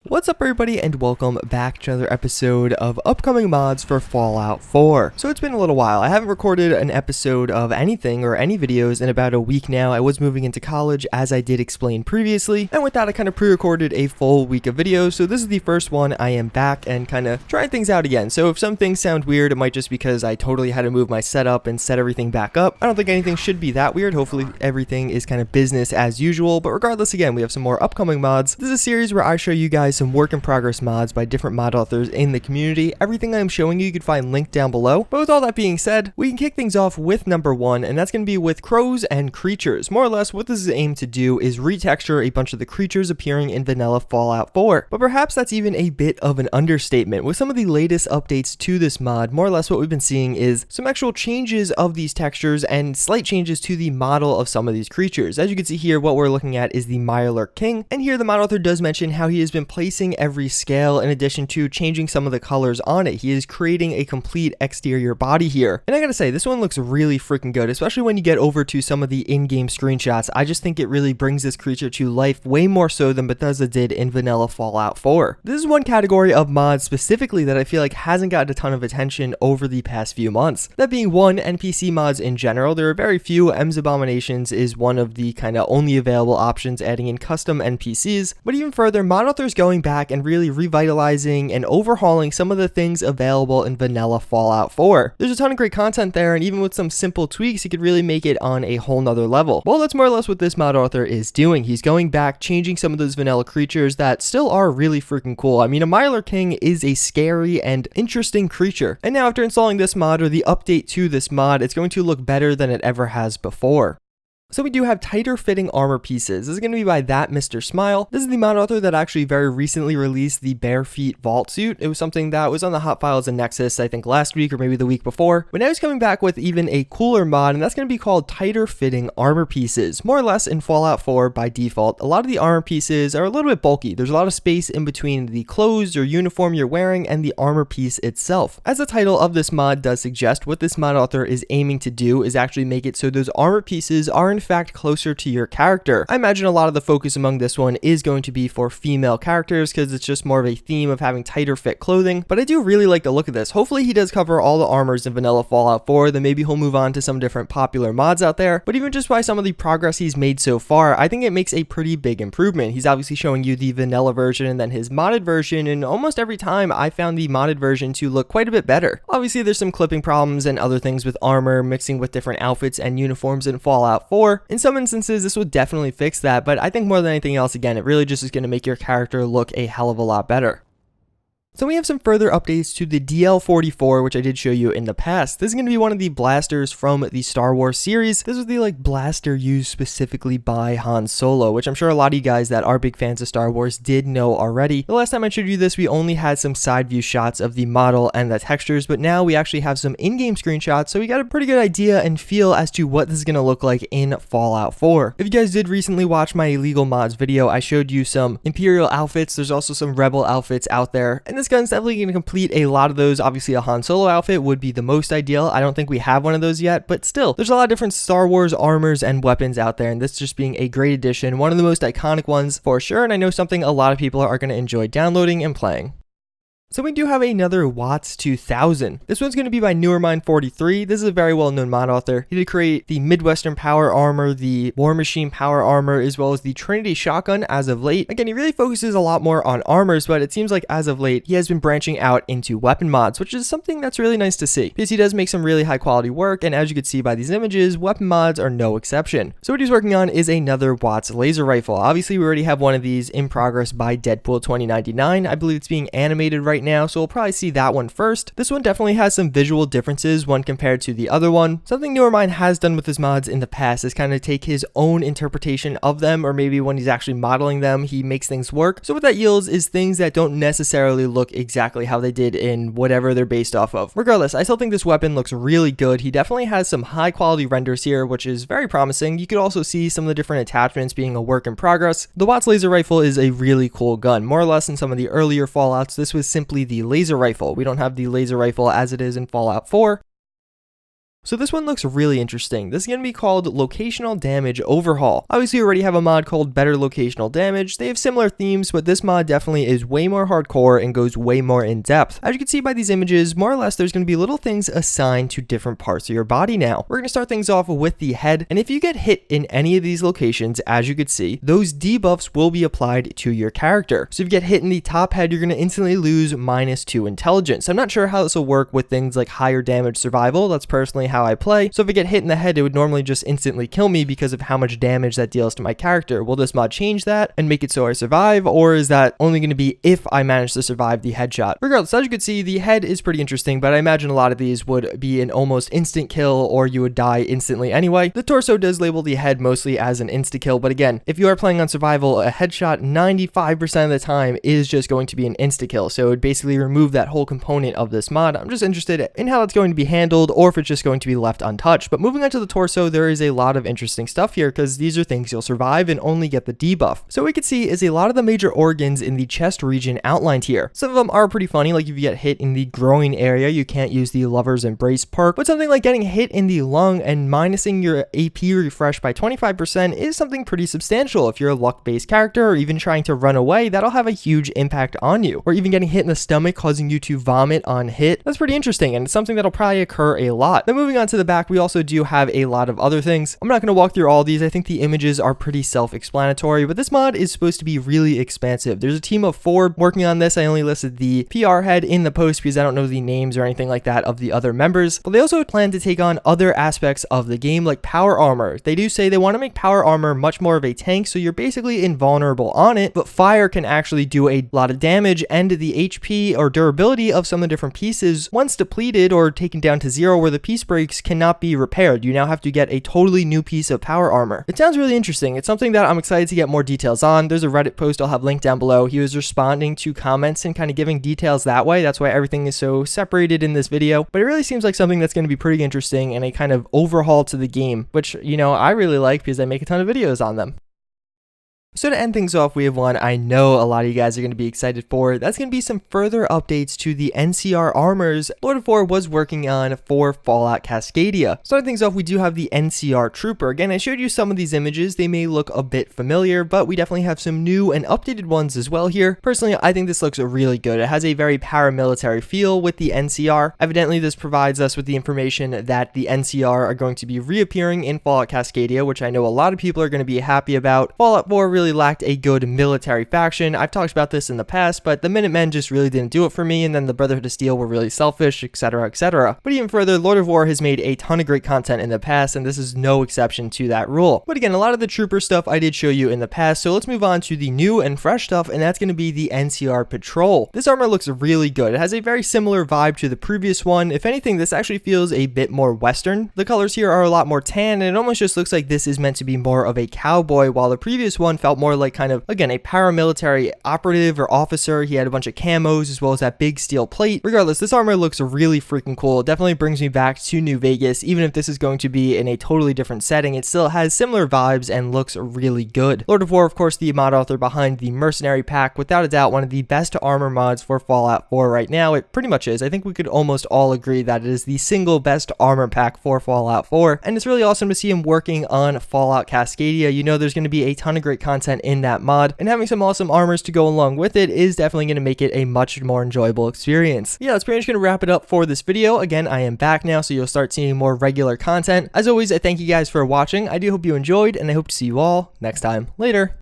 What's up everybody and welcome back to another episode of upcoming mods for Fallout 4. So it's been a little while. I haven't recorded an episode of anything or any videos in about a week now. I was moving into college as I did explain previously, and with that I kind of pre-recorded a full week of videos. So this is the first one. I am back and kind of trying things out again. So if some things sound weird, it might just because I totally had to move my setup and set everything back up. I don't think anything should be that weird. Hopefully everything is kind of business as usual, but regardless, again, we have some more upcoming mods. This is a series where I show you guys some work in progress mods by different mod authors in the community. Everything I'm showing you can find linked down below. But with all that being said, we can kick things off with number one, and that's going to be with crows and creatures. More or less what this is aimed to do is retexture a bunch of the creatures appearing in vanilla Fallout 4. But perhaps that's even a bit of an understatement. With some of the latest updates to this mod, more or less what we've been seeing is some actual changes of these textures and slight changes to the model of some of these creatures. As you can see here, what we're looking at is the Mirelurk King, and here the mod author does mention how he has been placing every scale in addition to changing some of the colors on it. He is creating a complete exterior body here. And I gotta say, this one looks really freaking good, especially when you get over to some of the in-game screenshots. I just think it really brings this creature to life way more so than Bethesda did in vanilla Fallout 4. This is one category of mods specifically that I feel like hasn't gotten a ton of attention over the past few months. That being one, NPC mods in general. There are very few. M's Abominations is one of the kind of only available options, adding in custom NPCs. But even further, mod authors going back and really revitalizing and overhauling some of the things available in vanilla Fallout 4. There's a ton of great content there, and even with some simple tweaks, you could really make it on a whole nother level. Well, that's more or less what this mod author is doing. He's going back, changing some of those vanilla creatures that still are really freaking cool. I mean, a Mirelurk King is a scary and interesting creature. And now after installing this mod or the update to this mod, it's going to look better than it ever has before. So we do have tighter fitting armor pieces. This is going to be by that Mr. Smile. This is the mod author that actually very recently released the bare feet vault suit. It was something that was on the hot files in Nexus, I think last week or maybe the week before. But now he's coming back with even a cooler mod, and that's going to be called tighter fitting armor pieces. More or less in Fallout 4 by default, a lot of the armor pieces are a little bit bulky. There's a lot of space in between the clothes or uniform you're wearing and the armor piece itself. As the title of this mod does suggest, what this mod author is aiming to do is actually make it so those armor pieces are in fact closer to your character. I imagine a lot of the focus among this one is going to be for female characters because it's just more of a theme of having tighter fit clothing, but I do really like the look of this. Hopefully he does cover all the armors in vanilla Fallout 4, then maybe he'll move on to some different popular mods out there, but even just by some of the progress he's made so far, I think it makes a pretty big improvement. He's obviously showing you the vanilla version and then his modded version, and almost every time I found the modded version to look quite a bit better. Obviously there's some clipping problems and other things with armor mixing with different outfits and uniforms in Fallout 4. In some instances, this would definitely fix that, but I think more than anything else, again, it really just is going to make your character look a hell of a lot better. So we have some further updates to the DL-44, which I did show you in the past. This is going to be one of the blasters from the Star Wars series. This was the blaster used specifically by Han Solo, which I'm sure a lot of you guys that are big fans of Star Wars did know already. The last time I showed you this, we only had some side view shots of the model and the textures, but now we actually have some in-game screenshots, so we got a pretty good idea and feel as to what this is going to look like in Fallout 4. If you guys did recently watch my illegal mods video, I showed you some Imperial outfits. There's also some Rebel outfits out there, and this gun's definitely going to complete a lot of those. Obviously a Han Solo outfit would be the most ideal. I don't think we have one of those yet, but still, there's a lot of different Star Wars armors and weapons out there, and this just being a great addition, one of the most iconic ones for sure, and I know something a lot of people are going to enjoy downloading and playing. So we do have another Wattz 2000. This one's going to be by Newermind43. This is a very well-known mod author. He did create the Midwestern Power Armor, the War Machine Power Armor, as well as the Trinity Shotgun as of late. Again, he really focuses a lot more on armors, but it seems like as of late, he has been branching out into weapon mods, which is something that's really nice to see, because he does make some really high-quality work, and as you can see by these images, weapon mods are no exception. So what he's working on is another Wattz laser rifle. Obviously, we already have one of these in progress by Deadpool 2099. I believe it's being animated right now, so we'll probably see that one first. This one definitely has some visual differences when compared to the other one. Something Newermind has done with his mods in the past is kind of take his own interpretation of them, or maybe when he's actually modeling them, he makes things work. So what that yields is things that don't necessarily look exactly how they did in whatever they're based off of. Regardless, I still think this weapon looks really good. He definitely has some high quality renders here, which is very promising. You could also see some of the different attachments being a work in progress. The Wattz laser rifle is a really cool gun. More or less in some of the earlier Fallouts, this was simply the laser rifle. We don't have the laser rifle as it is in Fallout 4. So this one looks really interesting. This is going to be called Locational Damage Overhaul. Obviously, you already have a mod called Better Locational Damage. They have similar themes, but this mod definitely is way more hardcore and goes way more in depth. As you can see by these images, more or less, there's going to be little things assigned to different parts of your body now. We're going to start things off with the head, and if you get hit in any of these locations, as you could see, those debuffs will be applied to your character. So if you get hit in the top head, you're going to instantly lose -2 intelligence. I'm not sure how this will work with things like higher damage survival. That's personally how I play. So if I get hit in the head, it would normally just instantly kill me because of how much damage that deals to my character. Will this mod change that and make it so I survive, or is that only going to be if I manage to survive the headshot? Regardless, as you can see, the head is pretty interesting, but I imagine a lot of these would be an almost instant kill, or you would die instantly anyway. The torso does label the head mostly as an insta-kill, but again, if you are playing on survival, a headshot 95% of the time is just going to be an insta-kill, so it would basically remove that whole component of this mod. I'm just interested in how it's going to be handled, or if it's just going to be left untouched. But moving on to the torso, there is a lot of interesting stuff here because these are things you'll survive and only get the debuff. So what we can see is a lot of the major organs in the chest region outlined here. Some of them are pretty funny, like if you get hit in the groin area, you can't use the Lover's Embrace perk, but something like getting hit in the lung and minusing your AP refresh by 25% is something pretty substantial. If you're a luck-based character or even trying to run away, that'll have a huge impact on you. Or even getting hit in the stomach causing you to vomit on hit. That's pretty interesting, and it's something that'll probably occur a lot. Then moving on to the back, we also do have a lot of other things. I'm not going to walk through all these. I think the images are pretty self-explanatory, but this mod is supposed to be really expansive. There's a team of 4 working on this. I only listed the PR head in the post because I don't know the names or anything like that of the other members, but they also plan to take on other aspects of the game like power armor. They do say they want to make power armor much more of a tank, so you're basically invulnerable on it, but fire can actually do a lot of damage, and the HP or durability of some of the different pieces, once depleted or taken down to 0 where the piece breaks, cannot be repaired. You now have to get a totally new piece of power armor. It sounds really interesting. It's something that I'm excited to get more details on. There's a Reddit post I'll have linked down below. He was responding to comments and kind of giving details that way. That's why everything is so separated in this video, but it really seems like something that's going to be pretty interesting and a kind of overhaul to the game, which, you know, I really like because I make a ton of videos on them. So to end things off, we have one I know a lot of you guys are going to be excited for. That's going to be some further updates to the NCR armors Lord of War was working on for Fallout Cascadia. Starting things off, we do have the NCR Trooper. Again, I showed you some of these images. They may look a bit familiar, but we definitely have some new and updated ones as well here. Personally, I think this looks really good. It has a very paramilitary feel with the NCR. Evidently, this provides us with the information that the NCR are going to be reappearing in Fallout Cascadia, which I know a lot of people are going to be happy about. Fallout 4 really lacked a good military faction. I've talked about this in the past, but the Minutemen just really didn't do it for me, and then the Brotherhood of Steel were really selfish, etc., etc. But even further, Lord of War has made a ton of great content in the past, and this is no exception to that rule. But again, a lot of the trooper stuff I did show you in the past, so let's move on to the new and fresh stuff, and that's going to be the NCR Patrol. This armor looks really good. It has a very similar vibe to the previous one. If anything, this actually feels a bit more Western. The colors here are a lot more tan, and it almost just looks like this is meant to be more of a cowboy, while the previous one felt more like kind of, again, a paramilitary operative or officer. He had a bunch of camos as well as that big steel plate. Regardless, this armor looks really freaking cool. It definitely brings me back to New Vegas. Even if this is going to be in a totally different setting, it still has similar vibes and looks really good. Lord of War, of course, the mod author behind the Mercenary Pack, without a doubt one of the best armor mods for Fallout 4 right now. It pretty much is. I think we could almost all agree that it is the single best armor pack for Fallout 4, and it's really awesome to see him working on Fallout Cascadia. You know there's going to be a ton of great content in that mod, and having some awesome armors to go along with it is definitely going to make it a much more enjoyable experience. Yeah, that's pretty much going to wrap it up for this video. Again, I am back now, so you'll start seeing more regular content. As always, I thank you guys for watching. I do hope you enjoyed, and I hope to see you all next time. Later.